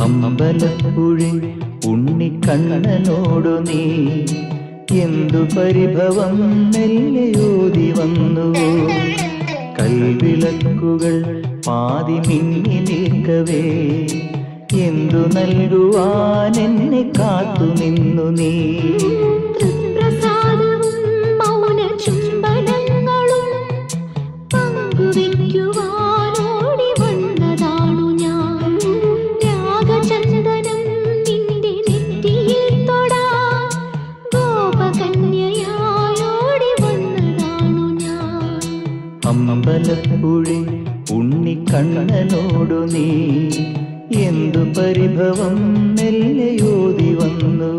അമ്പലപ്പുഴി ഉണ്ണിക്കണ്ണനോടു നീ എന്തു പരിഭവം മെല്ലയോതി വന്നു. കൽവിളക്കുകൾ പാതി മിന്നി നിൽക്കവേ എന്തു നൽകുവാൻ എന്നെ കാത്തു നിന്നു നീ. അമ്പലപ്പുഴി ഉണ്ണിക്കണ്ണനോടു നീ എന്തു പരിഭവം മെല്ലയോതി വന്നു.